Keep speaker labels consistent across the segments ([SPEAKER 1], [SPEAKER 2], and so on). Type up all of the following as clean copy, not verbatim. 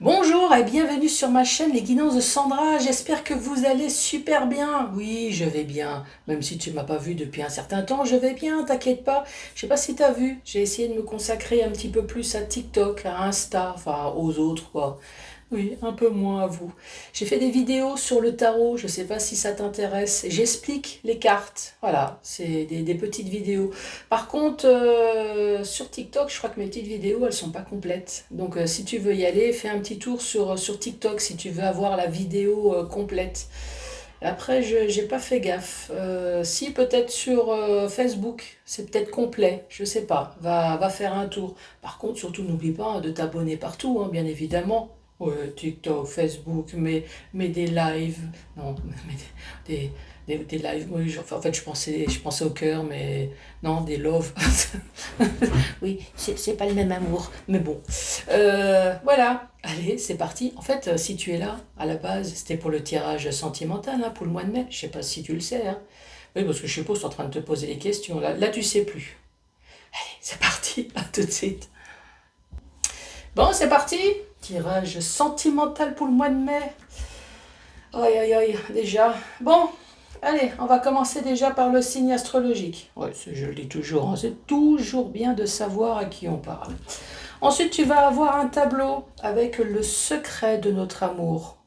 [SPEAKER 1] Bonjour et bienvenue sur ma chaîne Les Guidances de Sandra, j'espère que vous allez super bien. Oui, je vais bien, même si tu m'as pas vu depuis un certain temps, je vais bien, t'inquiète pas. Je sais pas si t'as vu, j'ai essayé de me consacrer un petit peu plus à TikTok, à Insta, enfin aux autres quoi. Oui, un peu moins à vous. J'ai fait des vidéos sur le tarot, je sais pas si ça t'intéresse. J'explique les cartes, voilà, c'est des petites vidéos. Par contre, sur TikTok, je crois que mes petites vidéos, elles sont pas complètes. Donc, si tu veux y aller, fais un petit tour sur TikTok si tu veux avoir la vidéo complète. Après, je j'ai pas fait gaffe. Si, peut-être sur Facebook, c'est peut-être complet, je sais pas. Va faire un tour. Par contre, surtout, n'oublie pas de t'abonner partout, hein, bien évidemment. Ouais, TikTok, Facebook, mais des lives. Non, mais des, des lives. Oui, enfin, en fait, je pensais au cœur, mais non, des love. Oui, c'est pas le même amour, mais bon. Voilà, allez, c'est parti. En fait, si tu es là, à la base, c'était pour le tirage sentimental, hein, pour le mois de mai. Je sais pas si tu le sais, hein. Oui, parce que je suppose que tu es en train de te poser des questions. Là, tu sais plus. Allez, c'est parti, à tout de suite. Bon, c'est parti. Tirage sentimental pour le mois de mai. Aïe, aïe, aïe, déjà. Bon, allez, on va commencer déjà par le signe astrologique. Ouais, je le dis toujours, hein, c'est toujours bien de savoir à qui on parle. Ensuite, tu vas avoir un tableau avec le secret de notre amour,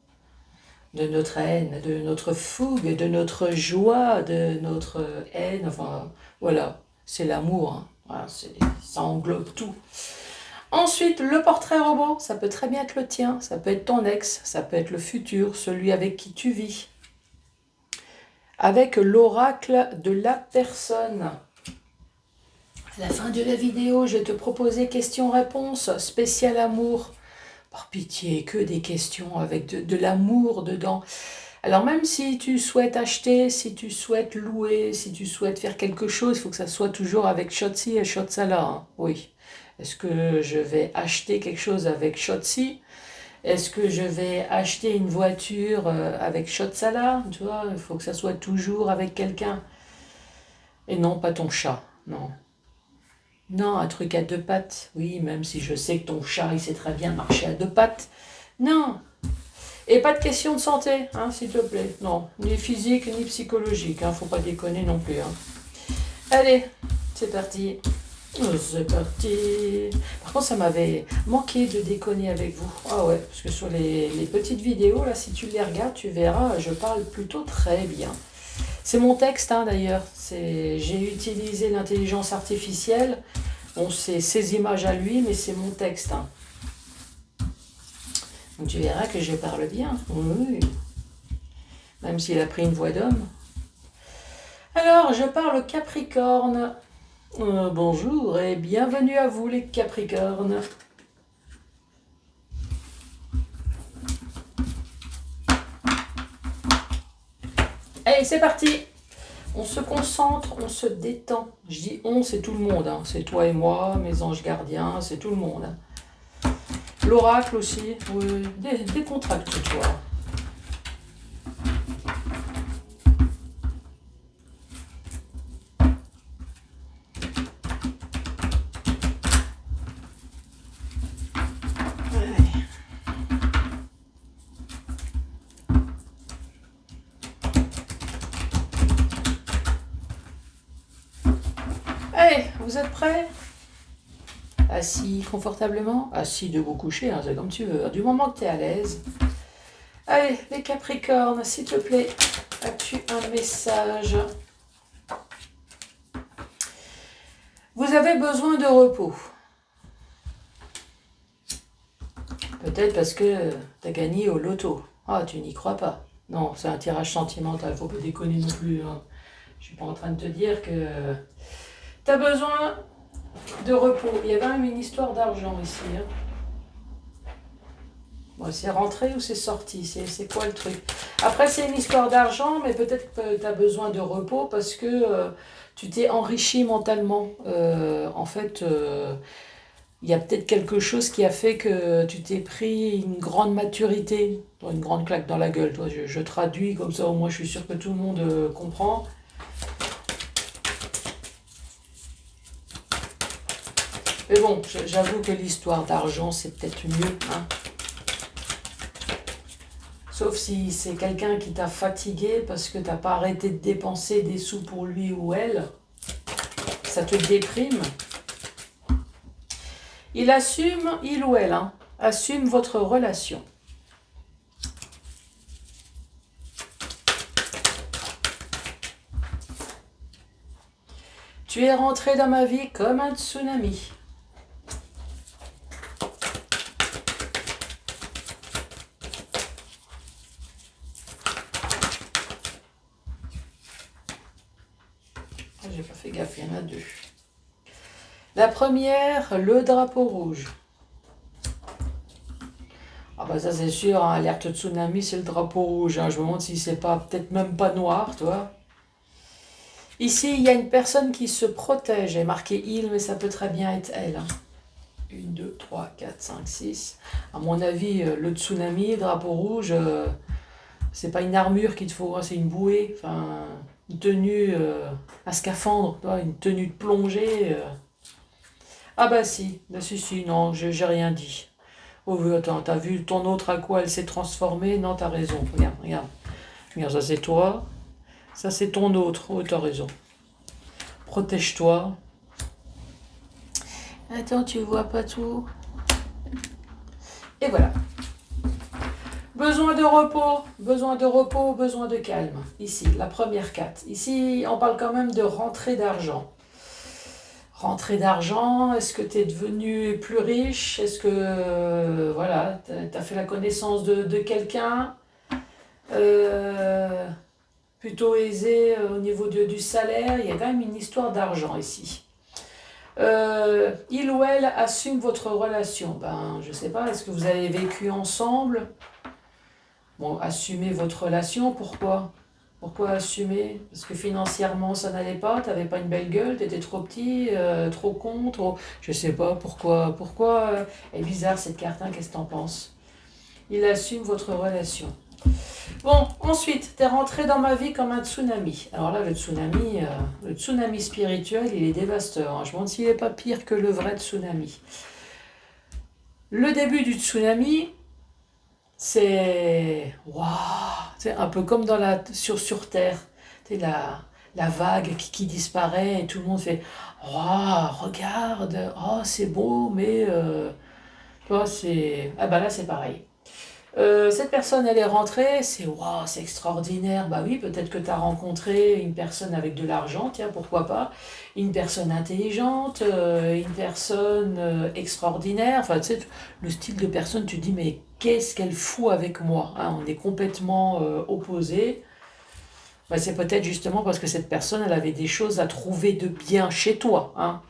[SPEAKER 1] de notre haine, de notre fougue, de notre joie, de notre haine. Enfin, voilà, c'est l'amour, hein. Voilà, ça englobe tout. Ensuite, le portrait robot, ça peut très bien être le tien, ça peut être ton ex, ça peut être le futur, celui avec qui tu vis. Avec l'oracle de la personne. À la fin de la vidéo, je vais te proposer questions-réponses spécial amour. Par pitié, que des questions avec de l'amour dedans. Alors même si tu souhaites acheter, si tu souhaites louer, si tu souhaites faire quelque chose, il faut que ça soit toujours avec Shotzi et Shotsala, hein. Oui. Est-ce que je vais acheter quelque chose avec Shotzi? Est-ce que je vais acheter une voiture avec Shotsala? Tu vois, il faut que ça soit toujours avec quelqu'un. Et non, pas ton chat. Non. Non, un truc à deux pattes. Oui, même si je sais que ton chat, il sait très bien marcher à deux pattes. Non. Et pas de question de santé, hein, s'il te plaît. Non, ni physique ni psychologique, hein, faut pas déconner non plus, hein. Allez, c'est parti. C'est parti. Par contre, ça m'avait manqué de déconner avec vous. Ah ouais, parce que sur les petites vidéos, là, si tu les regardes, tu verras, je parle plutôt très bien. C'est mon texte, hein, d'ailleurs. J'ai utilisé l'intelligence artificielle. Bon, c'est ses images à lui, mais c'est mon texte, hein. Donc tu verras que je parle bien. Oui. Même s'il a pris une voix d'homme. Alors, je parle Capricorne. Bonjour et bienvenue à vous les Capricornes. Allez, c'est parti. On se concentre, on se détend. Je dis on, c'est tout le monde, hein. C'est toi et moi, mes anges gardiens, c'est tout le monde, hein. L'oracle aussi, oui, décontracte-toi. Allez, vous êtes prêts? Assis confortablement, assis debout couché, hein, c'est comme tu veux, hein, du moment que tu es à l'aise. Allez, les Capricornes, s'il te plaît, as-tu un message? Vous avez besoin de repos. Peut-être parce que tu as gagné au loto. Ah, tu n'y crois pas. Non, c'est un tirage sentimental, faut pas déconner non plus, hein. Je suis pas en train de te dire que tu as besoin de repos. Il y avait même une histoire d'argent ici, hein. Bon, c'est rentré ou c'est sorti? C'est quoi le truc? Après, c'est une histoire d'argent, mais peut-être que tu as besoin de repos parce que tu t'es enrichi mentalement. En fait, il y a peut-être quelque chose qui a fait que tu t'es pris une grande maturité, une grande claque dans la gueule. Toi, je traduis comme ça, au moins je suis sûr que tout le monde comprend. Mais bon, j'avoue que l'histoire d'argent, c'est peut-être mieux, hein. Sauf si c'est quelqu'un qui t'a fatigué parce que t'as pas arrêté de dépenser des sous pour lui ou elle. Ça te déprime. Il assume, il ou elle, hein, assume votre relation. Tu es rentré dans ma vie comme un tsunami. J'ai pas fait gaffe, il y en a deux. La première, le drapeau rouge. Ah bah ça c'est sûr, hein, alerte tsunami, c'est le drapeau rouge. Hein. Je me demande si c'est pas peut-être même pas noir, toi. Ici, il y a une personne qui se protège. Il est marqué il, mais ça peut très bien être elle. Hein. 1, 2, 3, 4, 5, 6. À mon avis, le tsunami, drapeau rouge, c'est pas une armure qu'il te faut, hein, c'est une bouée, enfin, une tenue, un scaphandre, toi, une tenue de plongée. Ah bah si, non, j'ai rien dit. Oh oui, attends, t'as vu ton autre à quoi elle s'est transformée? Non, t'as raison, regarde, regarde. Regarde, ça c'est toi, ça c'est ton autre. Oh, t'as raison. Protège-toi. Attends, tu vois pas tout. Et voilà. Besoin de repos, besoin de repos, besoin de calme. Ici, la première carte. Ici, on parle quand même de rentrée d'argent. Rentrée d'argent, est-ce que tu es devenu plus riche? Est-ce que, voilà, tu as fait la connaissance de quelqu'un plutôt aisé au niveau du salaire? Il y a quand même une histoire d'argent ici. Il ou elle assume votre relation. Ben, je sais pas, est-ce que vous avez vécu ensemble? Bon, assumez votre relation, pourquoi? Pourquoi assumer? Parce que financièrement ça n'allait pas, t'avais pas une belle gueule, t'étais trop petit, trop con, trop... Je sais pas pourquoi. Elle est bizarre cette carte, hein, qu'est-ce que t'en penses? Il assume votre relation. Bon, ensuite, t'es rentré dans ma vie comme un tsunami. Alors là, le tsunami spirituel, il est dévastateur. Hein. Je me demande s'il n'est pas pire que le vrai tsunami. Le début du tsunami, c'est waouh, c'est un peu comme sur Terre, c'est la vague qui disparaît et tout le monde fait waouh, regarde, oh c'est beau, mais toi c'est ah bah là c'est pareil. Cette personne elle est rentrée, c'est waouh, c'est extraordinaire. Bah oui, peut-être que tu as rencontré une personne avec de l'argent, tiens, pourquoi pas, une personne intelligente, une personne extraordinaire. Enfin, tu sais, le style de personne, tu te dis, mais qu'est-ce qu'elle fout avec moi? Hein, on est complètement opposés. Bah, c'est peut-être justement parce que cette personne, elle avait des choses à trouver de bien chez toi. Hein.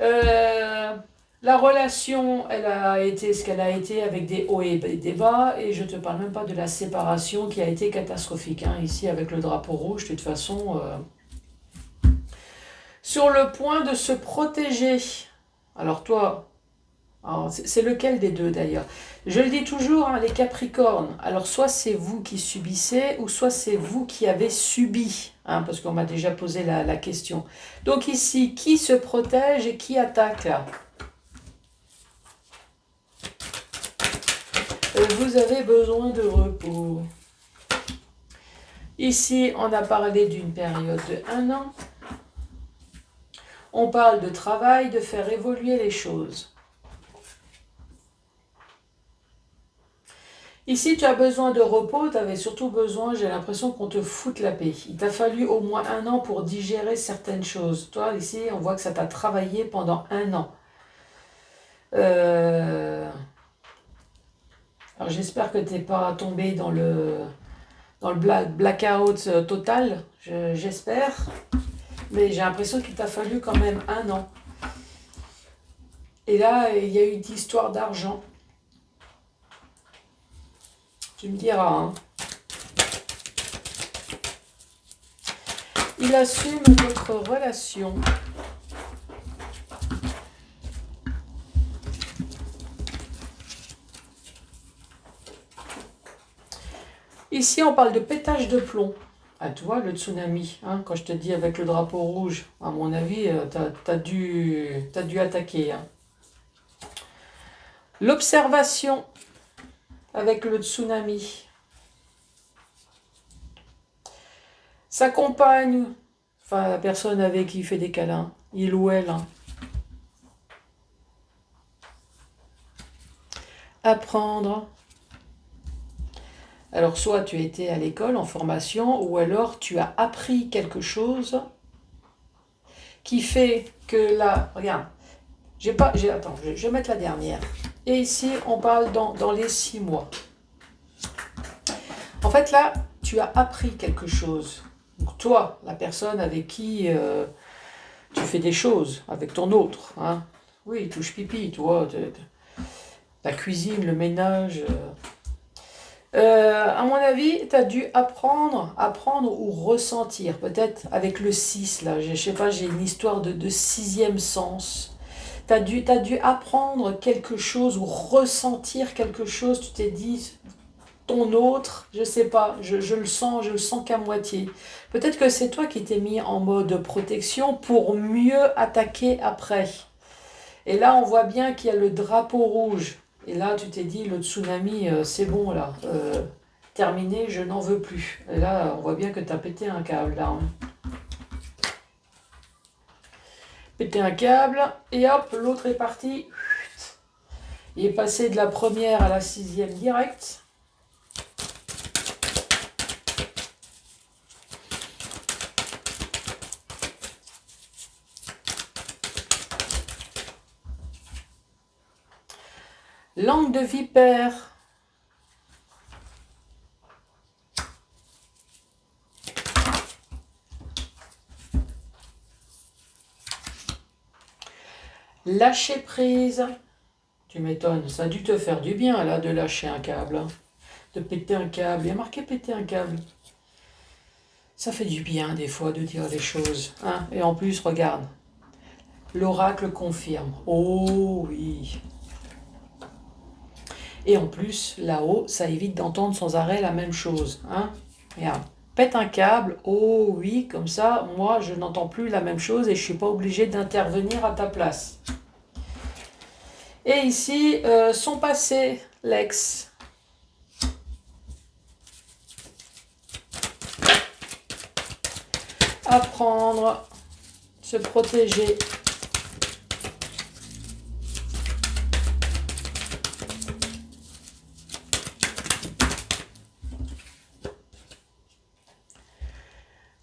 [SPEAKER 1] Euh, la relation, elle a été ce qu'elle a été avec des hauts et des bas, et je ne te parle même pas de la séparation qui a été catastrophique. Hein, ici, avec le drapeau rouge, de toute façon, sur le point de se protéger. Alors toi, c'est lequel des deux d'ailleurs? Je le dis toujours, hein, les Capricornes. Alors soit c'est vous qui subissez, ou soit c'est vous qui avez subi. Hein, parce qu'on m'a déjà posé la question. Donc ici, qui se protège et qui attaque là? Vous avez besoin de repos. Ici, on a parlé d'une période de 1 an. On parle de travail, de faire évoluer les choses. Ici, tu as besoin de repos, tu avais surtout besoin, j'ai l'impression qu'on te foute la paix. Il t'a fallu au moins 1 an pour digérer certaines choses. Toi, ici, on voit que ça t'a travaillé pendant 1 an. Alors, j'espère que tu n'es pas tombé dans le blackout total, j'espère. Mais j'ai l'impression qu'il t'a fallu quand même 1 an. Et là, il y a eu une histoire d'argent. Tu me diras, hein. Il assume votre relation. Ici, on parle de pétage de plomb. Ah, tu vois, le tsunami, hein, quand je te dis avec le drapeau rouge, à mon avis, t'as dû attaquer. Hein. L'observation. avec le tsunami. Sa compagne, enfin la personne avec qui il fait des câlins, il ou elle, hein. Apprendre. Alors soit tu étais à l'école en formation, ou alors tu as appris quelque chose qui fait que là, regarde, attends, je vais mettre la dernière. Et ici, on parle dans les 6 mois. En fait, là, tu as appris quelque chose. Donc, toi, la personne avec qui tu fais des choses, avec ton autre, hein. Oui, touche pipi, toi, la cuisine, le ménage. À mon avis, tu as dû apprendre ou ressentir. Peut-être avec le 6 là, je sais pas, j'ai une histoire de sixième sens. T'as dû apprendre quelque chose ou ressentir quelque chose. Tu t'es dit, ton autre, je sais pas, je le sens qu'à moitié. Peut-être que c'est toi qui t'es mis en mode protection pour mieux attaquer après. Et là, on voit bien qu'il y a le drapeau rouge. Et là, tu t'es dit, le tsunami, c'est bon là. Terminé, je n'en veux plus. Et là, on voit bien que tu as pété un câble là, hein. Pété un câble, et hop, l'autre est parti. Il est passé de la première à la sixième direct. Langue de vipère. Lâcher prise. Tu m'étonnes, ça a dû te faire du bien là de lâcher un câble, hein. De péter un câble. Il y a marqué péter un câble. Ça fait du bien des fois de dire les choses, hein. Et en plus, regarde, l'oracle confirme. Oh oui. Et en plus, là-haut, ça évite d'entendre sans arrêt la même chose, hein. Regarde, pète un câble. Oh oui, comme ça, moi, je n'entends plus la même chose et je ne suis pas obligé d'intervenir à ta place. Et ici, son passé, l'ex. Apprendre, se protéger.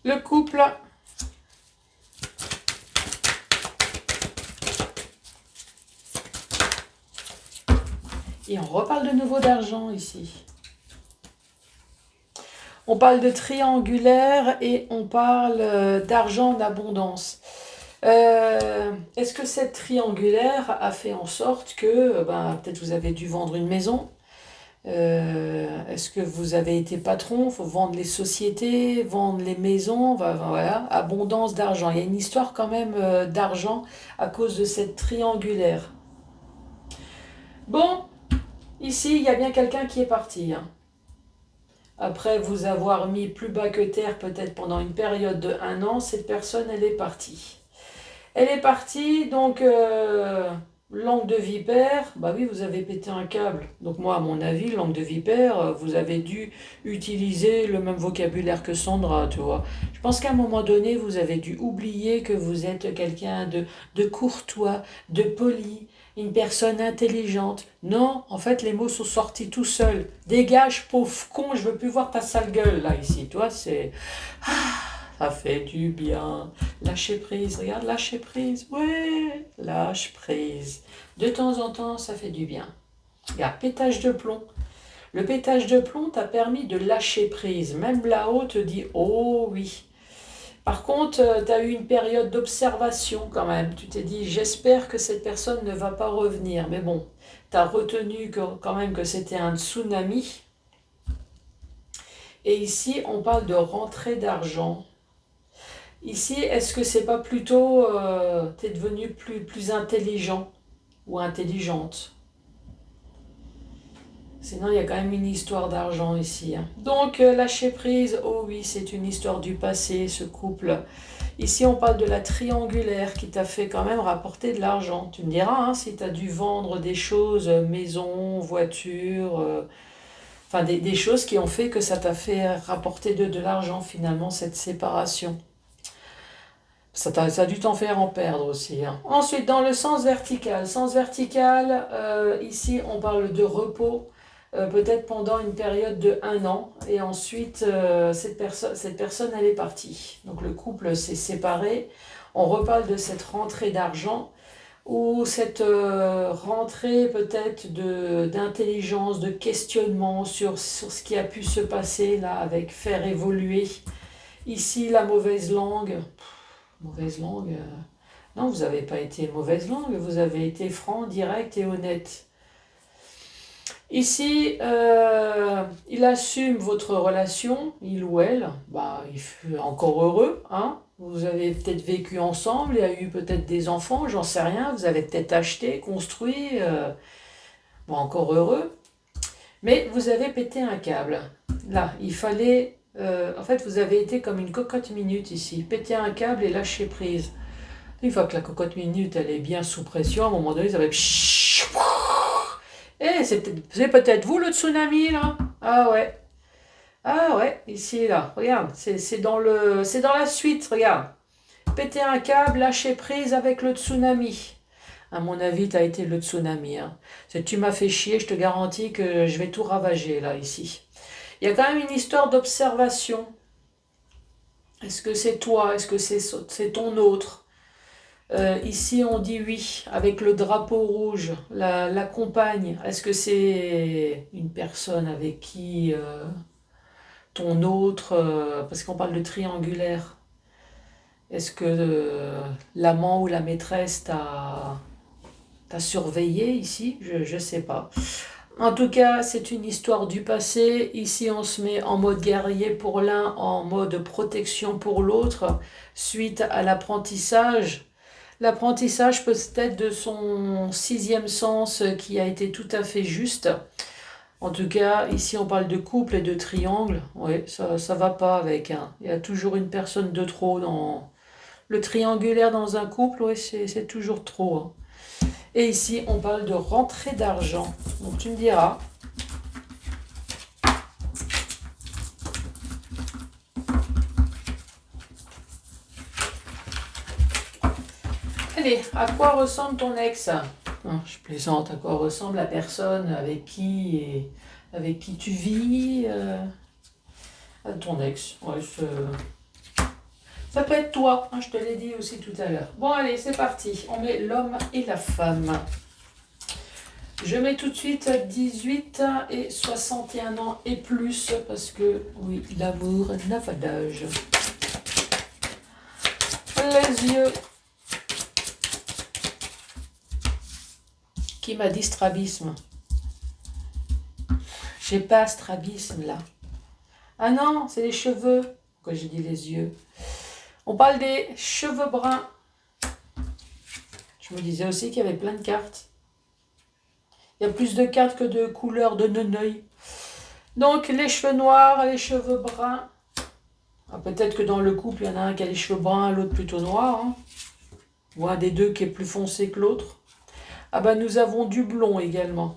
[SPEAKER 1] Le couple. Et on reparle de nouveau d'argent ici. On parle de triangulaire et on parle d'argent d'abondance. Est-ce que cette triangulaire a fait en sorte que, peut-être vous avez dû vendre une maison? Est-ce que vous avez été patron? Il faut vendre les sociétés, vendre les maisons, voilà, abondance d'argent. Il y a une histoire quand même d'argent à cause de cette triangulaire. Bon, ici, il y a bien quelqu'un qui est parti, hein. Après vous avoir mis plus bas que terre, peut-être pendant une période de 1 an, cette personne, elle est partie. Elle est partie, donc langue de vipère, bah oui, vous avez pété un câble. Donc moi, à mon avis, langue de vipère, vous avez dû utiliser le même vocabulaire que Sandra, tu vois. Je pense qu'à un moment donné, vous avez dû oublier que vous êtes quelqu'un de courtois, de poli, une personne intelligente. Non, en fait, les mots sont sortis tout seuls. Dégage, pauvre con, je veux plus voir ta sale gueule, là, ici. Toi, c'est... Ça fait du bien. Lâcher prise, regarde, lâcher prise. Ouais, lâche prise. De temps en temps, ça fait du bien. Regarde, pétage de plomb. Le pétage de plomb t'a permis de lâcher prise. Même là-haut te dit, oh oui. Par contre, tu as eu une période d'observation quand même. Tu t'es dit, j'espère que cette personne ne va pas revenir. Mais bon, tu as retenu quand même que c'était un tsunami. Et ici, on parle de rentrée d'argent. Ici, est-ce que c'est pas plutôt, t'es devenu plus intelligent ou intelligente? Sinon, il y a quand même une histoire d'argent ici, hein. Donc, lâcher prise, oh oui, c'est une histoire du passé, ce couple. Ici, on parle de la triangulaire qui t'a fait quand même rapporter de l'argent. Tu me diras, hein, si tu as dû vendre des choses, maison, voiture, Enfin, des choses qui ont fait que ça t'a fait rapporter de l'argent finalement, cette séparation. Ça a dû t'en faire en perdre aussi, hein. Ensuite, dans le sens vertical. Sens vertical, ici on parle de repos, peut-être pendant une période de 1 an. Et ensuite, cette personne, elle est partie. Donc le couple s'est séparé. On reparle de cette rentrée d'argent ou cette rentrée peut-être d'intelligence, de questionnement sur ce qui a pu se passer là avec faire évoluer. Ici, la mauvaise langue. Mauvaise langue. Non, vous n'avez pas été mauvaise langue, vous avez été franc, direct et honnête. Ici, il assume votre relation, il ou elle, bah, il fut encore heureux, hein. Vous avez peut-être vécu ensemble, il y a eu peut-être des enfants, j'en sais rien, vous avez peut-être acheté, construit, bon, encore heureux. Mais vous avez pété un câble. Là, il fallait... en fait, vous avez été comme une cocotte minute ici. Péter un câble et lâcher prise. Une fois que la cocotte minute, elle est bien sous pression, à un moment donné, ça va... Eh, c'est peut-être vous le tsunami, là? Ah ouais. Ah ouais, ici, là. Regarde, c'est dans la suite, regarde. Péter un câble, lâcher prise avec le tsunami. À mon avis, tu as été le tsunami, hein. Tu m'as fait chier, je te garantis que je vais tout ravager, là, ici. Il y a quand même une histoire d'observation. Est-ce que c'est toi? Est-ce que c'est ton autre? Ici, on dit oui, avec le drapeau rouge, la compagne. Est-ce que c'est une personne avec qui ton autre, parce qu'on parle de triangulaire, est-ce que l'amant ou la maîtresse t'a surveillé ici? Je ne sais pas. En tout cas, c'est une histoire du passé. Ici, on se met en mode guerrier pour l'un, en mode protection pour l'autre, suite à l'apprentissage. L'apprentissage peut-être de son sixième sens qui a été tout à fait juste. En tout cas, ici, on parle de couple et de triangle. Oui, ça va pas avec, hein. Il y a toujours une personne de trop dans... Le triangulaire dans un couple, oui, c'est toujours trop, hein. Et ici, on parle de rentrée d'argent. Donc tu me diras. Allez, à quoi ressemble ton ex? Non, je plaisante, à quoi ressemble la personne avec qui tu vis, à ton ex. Ouais, ça peut être toi, hein, je te l'ai dit aussi tout à l'heure. Bon, allez, c'est parti. On met l'homme et la femme. Je mets tout de suite 18 et 61 ans et plus, parce que, oui, l'amour n'a pas d'âge. Les yeux. Qui m'a dit strabisme? J'ai pas strabisme, là. Ah non, c'est les cheveux. Pourquoi j'ai dit les yeux? On parle des cheveux bruns. Je me disais aussi qu'il y avait plein de cartes. Il y a plus de cartes que de couleurs de neneuil. Donc, les cheveux noirs, les cheveux bruns. Ah, peut-être que dans le couple, il y en a un qui a les cheveux bruns, l'autre plutôt noirs, hein. Ou un des deux qui est plus foncé que l'autre. Ah ben, nous avons du blond également.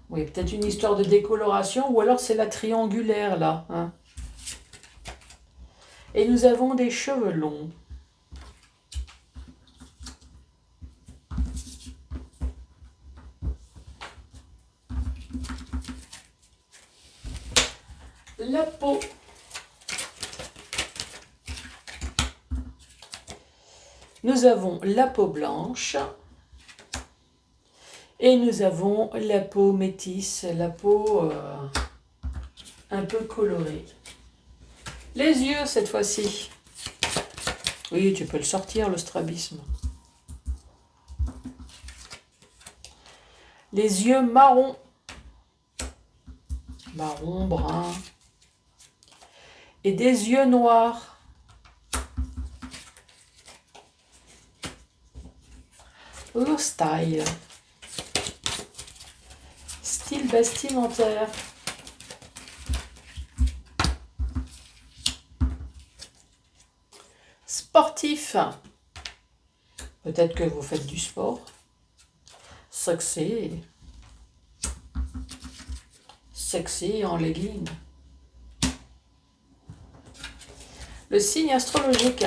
[SPEAKER 1] Oui, peut-être une histoire de décoloration, ou alors c'est la triangulaire, là, hein. Et nous avons des cheveux longs. La peau. Nous avons la peau blanche. Et nous avons la peau métisse, la peau un peu colorée. Les yeux, cette fois-ci. Oui, tu peux le sortir, le strabisme. Les yeux marron. Marron, brun. Et des yeux noirs. Le style. Style vestimentaire. Sportif. Peut-être que vous faites du sport. Succès. sexy en legging. Le signe astrologique.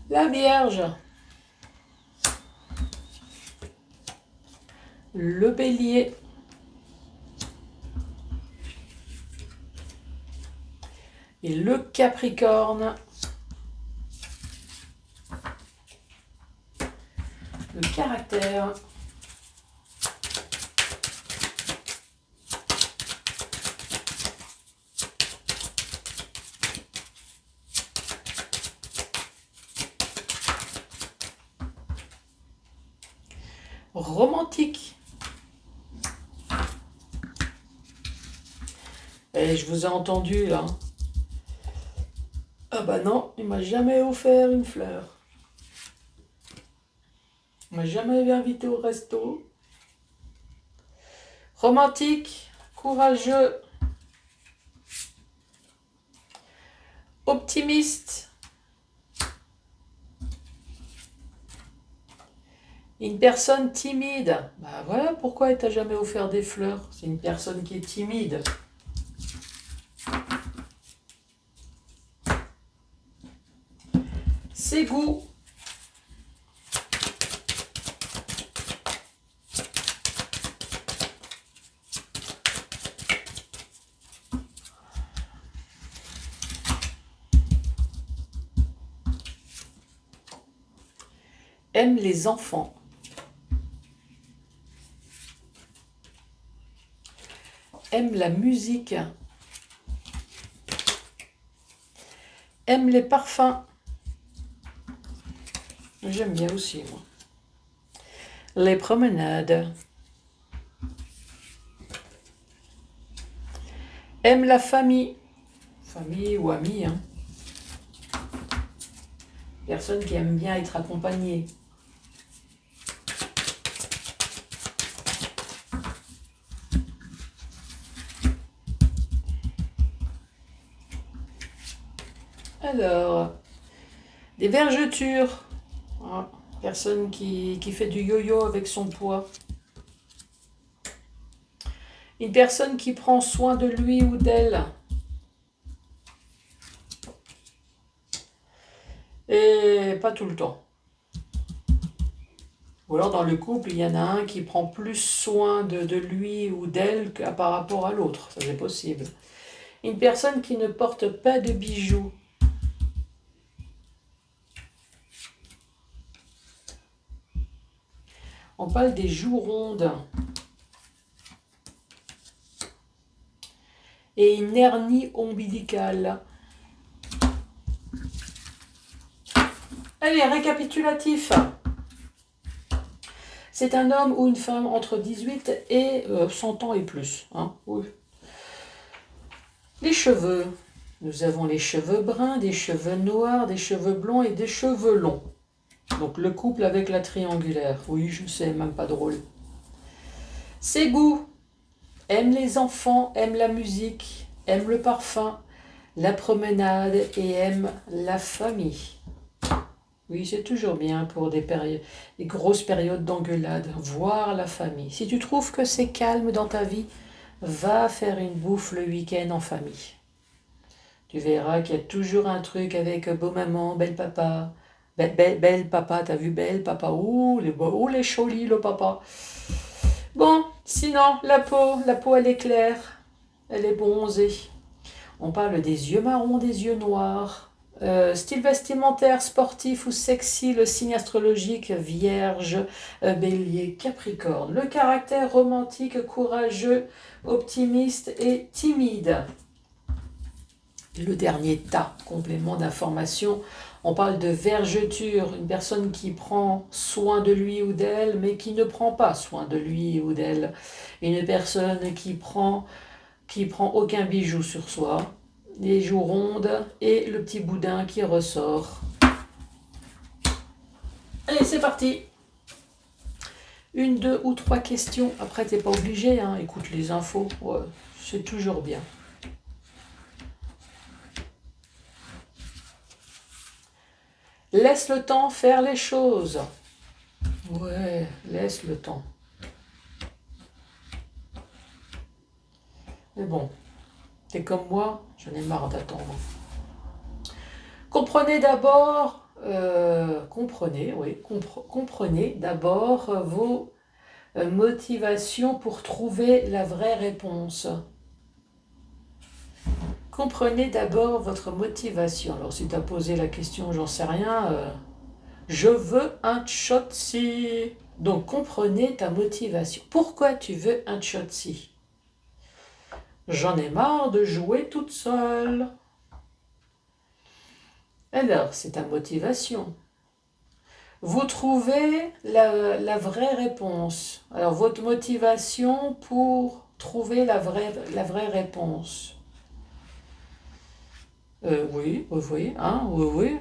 [SPEAKER 1] La Vierge. Le Bélier. Et le Capricorne. Le caractère. Romantique. Et je vous ai entendu là. Ah bah non, il m'a jamais offert une fleur. Il m'a jamais invité au resto. Romantique, courageux, optimiste. Une personne timide. Bah voilà pourquoi elle t'a jamais offert des fleurs. C'est une personne qui est timide. Ses goûts. Aime les enfants. Aime la musique. Aime les parfums. J'aime bien aussi, moi. Les promenades. Aime la famille. Famille ou amis, hein. Personne qui aime bien être accompagnée. Alors, des vergetures. Hein, personne qui fait du yo-yo avec son poids. Une personne qui prend soin de lui ou d'elle. Et pas tout le temps. Ou alors dans le couple, il y en a un qui prend plus soin de lui ou d'elle par rapport à l'autre. Ça c'est possible. Une personne qui ne porte pas de bijoux. On parle des joues rondes. Et une hernie ombilicale. Allez, récapitulatif. C'est un homme ou une femme entre 18 et 100 ans et plus. Hein, oui. Les cheveux. Nous avons les cheveux bruns, des cheveux noirs, des cheveux blonds et des cheveux longs. Donc le couple avec la triangulaire. Oui, je sais, même pas drôle. Ses goûts. Aime les enfants, aime la musique, aime le parfum, la promenade et aime la famille. Oui, c'est toujours bien pour des grosses périodes d'engueulade, voir la famille. Si tu trouves que c'est calme dans ta vie, va faire une bouffe le week-end en famille. Tu verras qu'il y a toujours un truc avec beau maman, belle papa. Belle papa, t'as vu belle papa? Ouh, les cholis, le papa. Bon, sinon, la peau elle est claire, elle est bronzée. On parle des yeux marrons, des yeux noirs. Style vestimentaire, sportif ou sexy, le signe astrologique, Vierge, Bélier, Capricorne. Le caractère romantique, courageux, optimiste et timide. Le dernier tas, complément d'information. On parle de vergeture, une personne qui prend soin de lui ou d'elle, mais qui ne prend pas soin de lui ou d'elle. Une personne qui prend aucun bijou sur soi, les joues rondes et le petit boudin qui ressort. Allez, c'est parti. 1, 2 ou 3 questions. Après, t'es pas obligé, hein. Écoute les infos. Ouais, c'est toujours bien. Laisse le temps faire les choses. Ouais, laisse le temps. Mais bon, t'es comme moi, j'en ai marre d'attendre. Comprenez d'abord, comprenez d'abord vos motivations pour trouver la vraie réponse. Comprenez d'abord votre motivation. Alors si tu as posé la question, j'en sais rien, je veux un Chotzi. Donc comprenez ta motivation. Pourquoi tu veux un Chotzi? J'en ai marre de jouer toute seule. Alors, c'est ta motivation. Vous trouvez la vraie réponse. Alors, votre motivation pour trouver la vraie réponse. Oui, hein, oui.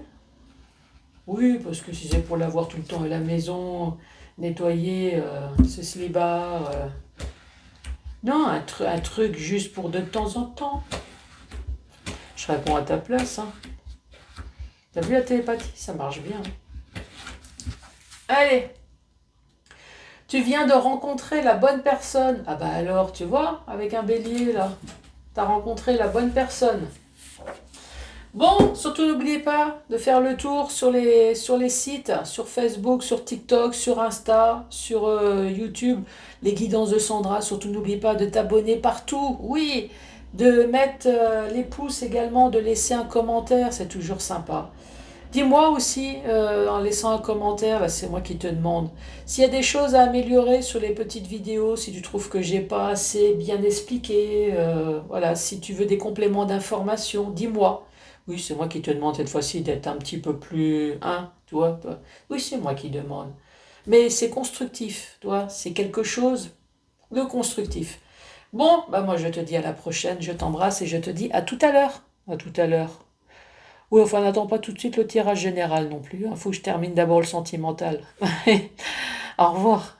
[SPEAKER 1] Oui, parce que si c'est pour l'avoir tout le temps à la maison, nettoyer, ce slibard. Non, un truc juste pour de temps en temps. Je réponds à ta place, hein. T'as vu la télépathie? Ça marche bien. Allez, tu viens de rencontrer la bonne personne. Ah bah alors, tu vois, avec un bélier là, t'as rencontré la bonne personne. Bon, surtout n'oubliez pas de faire le tour sur les sites, sur Facebook, sur TikTok, sur Insta, sur YouTube, les guidances de Sandra. Surtout n'oubliez pas de t'abonner partout. Oui, de mettre les pouces également, de laisser un commentaire, c'est toujours sympa. Dis-moi aussi, en laissant un commentaire, là c'est moi qui te demande, s'il y a des choses à améliorer sur les petites vidéos, si tu trouves que j'ai pas assez bien expliqué, voilà, si tu veux des compléments d'information, dis-moi. Oui, c'est moi qui te demande cette fois-ci d'être un petit peu plus, hein, tu vois, toi. Oui, c'est moi qui demande. Mais c'est constructif, tu vois, c'est quelque chose de constructif. Bon, bah moi je te dis à la prochaine, je t'embrasse et je te dis à tout à l'heure. À tout à l'heure. Oui, enfin, n'attends pas tout de suite le tirage général non plus. Il faut que je termine d'abord le sentimental. Au revoir.